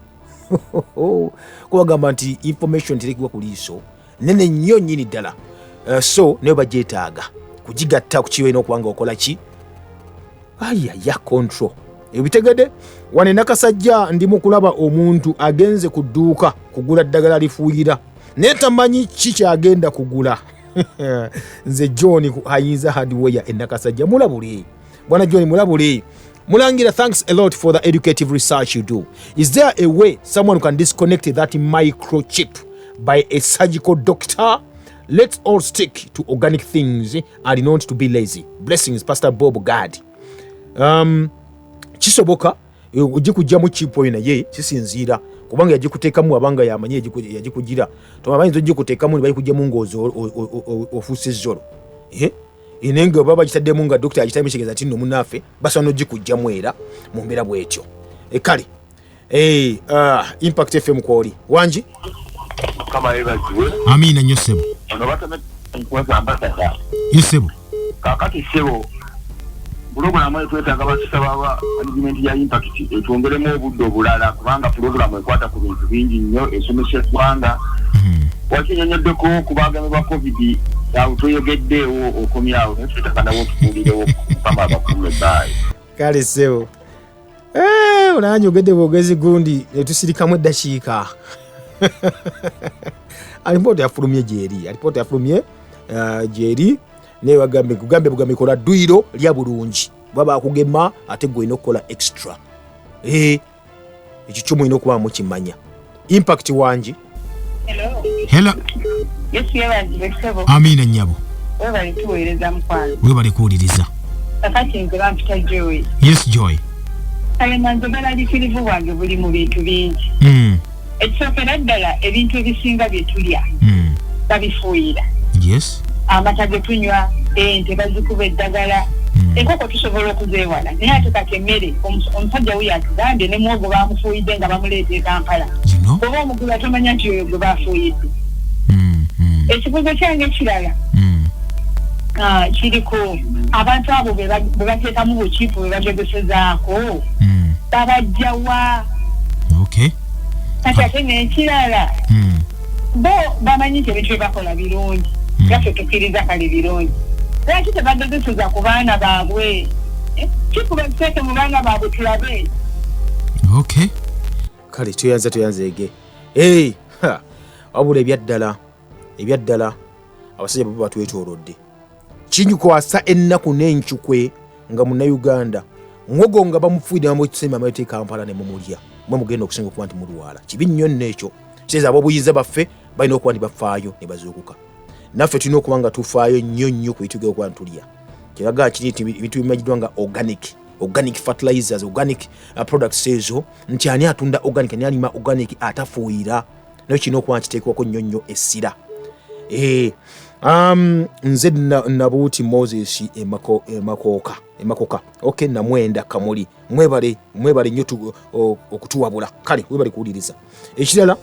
kubagamba nti information terekibwa ku liiso nene nnyo nnyini ddala. So nayo bagyetaaga kugigatta ku kiwe n'okubanga okola ki ya control ebitegede. Wane nakasajja ndi mu kulaba omuntu agenze ku dduuka kugula ddagala lifuuyira naye tamanyi ki kyagenda kugula. Nze John ayinza hardware enakasajja mulabule. Bwana John mulabule. Mulangira, thanks a lot for the educative research you do. Is there a way someone can disconnect that microchip by a surgical doctor? Let's all stick to organic things and not to be lazy. Blessings, Pastor Bob God. Kisoboka ugikujjamu chipo ina ye sisinzira kubanga yagikuteekamu abanga yamanye yagikugira tomanyi zo gikuteekamu ne bayikujjamu ngozo ofuse zoro inenge baba kitaddemu nga doctor agitamishigeza ati no munafe basa no gikujjamu era mu mbera bwetyo kale Impact FM kwoli wanji kama ebaziwe amina nyosebo ono batame nkwaza ambassador yosebo kakati sebo program etwetaaga basaba management ya Impact etwongeremu obudde obulala kubanga program ekwata ku bintu bingi nnyo esomesa eggwanga wakinyonyoddeko kubagame ba covid awo toyogeddeewo okomyawo netwetakanawo tukuulirewo kama abakume bayi kale sebo olanyogedde bwogezi gundi netusirikamu eddakiika. Alipoota yafulumye gyeri ne bagambe kugambe kola dduyiro lya bulungi baba kugema ate gwe inokola extra ekyo ky'omulina okuba mukimanya. Impact wanji. Hello. Yes, Yewanye. Amina nyabo. Wewe tuweereza mkwano. Wewe bali kuwuliriza. Kakati nzira mpita Joy. Yes, Joy. Kale nanzogera likirivu wange buli mu bintu bingi. Ekisokera ddala ebintu ebisinga bye tulya. Babifuuyira. Yes. Amata ge tunywa, ente bazikuba eddagala. Enkoko tusobola okuzeewala naye ate kati emmere omusajja wuyo atugambye ne muwogo baamufuuyidde nga bamuleeta e Kampala. Oba omugula tomanya nti oyo gwe baafuuyidde. Ekibuzo kyange kirala kiriko abantu abo be bateekamu bukiipu be bagegesezaako babajjawa. Kati ate n'ekirala bo bamanyi nti ebintu bye bakola birungi gaffe tukkiriza kale birungi lwaki tebagezeseza ku baana baabwe kikuba tuteeke mu baana baabwe tulabe. Kale tuyanze ege wabula ebyaddala abasajja baba batwetoolodde kinyukwasa ennaku n'encukwe nga munnayuganda mwogo nga bamufuuyidde bamutusema amayete Kampala ne mumulya mwe mugenda okusinga okuba nti mulwala kibi nnyo n'ekyo kitegeeza ab'obuyinza baffe balina okuba nti bafaayo ne bazuukuka. Naffe tulina okuba nga tufaayo nnyo ku bitugenda okuba ntulya kiraga kiri nti ebintu bimanyiddwa nga organic fertilizers, organic products ezo nti ani atunda organic ani alima organic atafuuyira nayo kirina okuba nkiteekwako nnyo essira. Nze nabuuti Moses emakoka namwenda kamuli mwebale nnyo okutuwabula kale webale kuwuliriza. Ekirala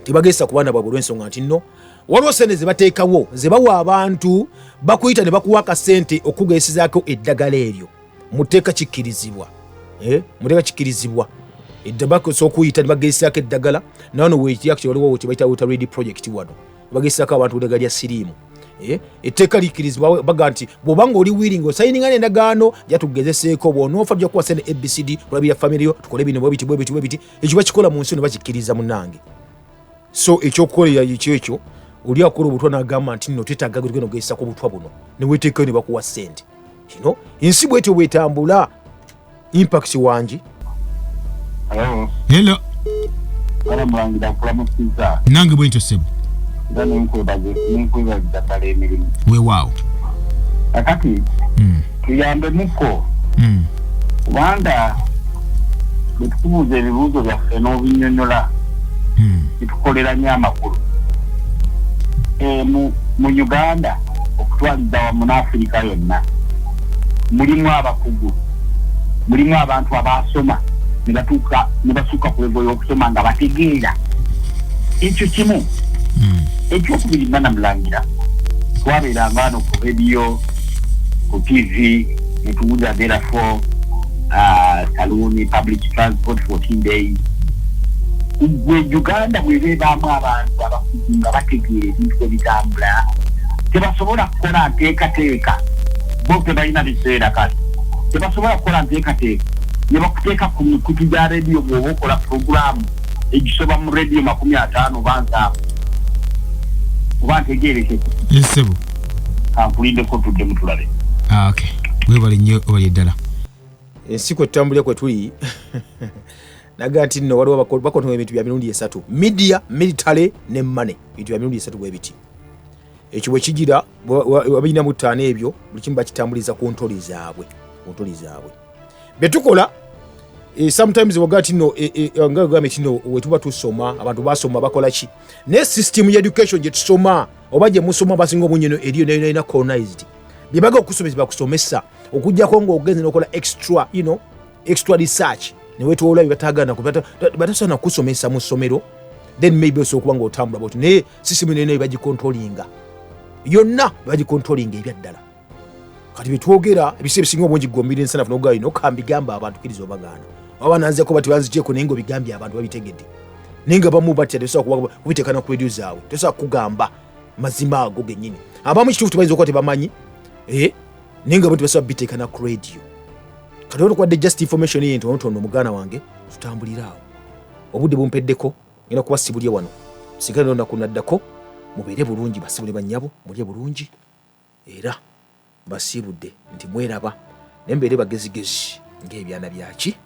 tebagesa ku baana bwabwe olw'ensonga nti nno waliwo sente ze bateekawo ze bawa abantu bakuyita ne bakuwa akasente okugeesezaako eddagala eryo muteeka kikkirizibwa eddabako sokuyita ne bageesezaako eddagala nano weekyakyo waliwo kye bayita water ready project wano bageesezaako abantu eddagala lya siriimu etteeka likkirizibwa baga nti bw'obanga oli wiringi osayininga n'endagaano jatugezeseeko bw'onoofa tujja kuwa sente ABCD olabira famire yo tukole bino bwe biti ekyo bakikola mu nsi ne bakikkiriza munnange. So ekyokukolera ekyo oli akola obutwa n'agamba nti nno tetagga tugenda okugeesako obutwa buno ne weeteekayo ne bakuwa ssente kino ensi bwetyo bwetambula. Impact wanji. Hello. Nange bwentyo sebo. Weewaawo. Kakati tuyambe muko kubanga bwetukubuuza ebibuuzo byaffe n'obinnyonnyola bitukolera nnyo amakulu. Mu Uganda okutwaliza wamu n'Afirika yonna mulimu abakugu, mulimu abantu abaasoma ne basuuka ku level y'okusoma nga bategeera ekyo kimu. Ekyokubiri bana mulangira twabeeranga wano ku radio ku TV ne tuwuza therefore saloon public transport 14 days gwe Uganda bwebeebaamu abantu abakugu nga bategeera ebintu ebitambula tebasobola kukola nteekateeka bo tebalina biseera kati tebasobola kukola nteekateeka ne bakuteeka ku mikutu gya rediyo bw'oba okola puroguraamu egisoba mu rediyo 50 banza oba ntegeerekeko ensebo ankulindeko tudde mutulabe. Okay, webale nnyo obali ddala ensi kwe tutambulira kwe tuli naga nti nno waliwo bakontona ebintu bya mirundi 3 media military ne money bintu bya mirundi 3 bwe biti ekyo bwe kigira wabina mu ttaano ebyo buli kimu bakitambuliza ku ntoli zaabwe betukola sometimes wagati nno nga gambye tino wetuba tusoma abantu basoma bakola ki ne system ya education je tusoma oba je musoma basinga obunyeno eriyo nayo colonized byebaga okusomesa bakusomesa okujjako ng'ogenze n'okola extra extra research ne wetu olabye batagana batasana kusomesa mu ssomero then maybe osokuba ng'otambula bwoti naye system nayo bagicontrollinga yonna bagicontrollinga ebya ddala kati betwogera ebise bisinga obungi gombire ensanafu n'ogayi n'okambigamba abantu kiriza obagaana waba nanzeko bati banzigyeko naye ng'obigambye abantu babitegedde naye nga bamu batya tesobola kubiteekana ku radio zaabwe tesobola kugamba mazima ago gennyini abamu kituufu tebayinza okuba tebamanyi naye nga bo tebasobola biteekana ku radio kati olwokwadde just information ye ntonotono muganda wange tutambuliraawo obudde bumpeddeko ngenda kubasibulye wano sigala n'olunaku naddako mubeere bulungi basibule bannyabo mulye bulungi era basiibudde nti mweraba naye mbeere bagezigezi ng'ebyana byaki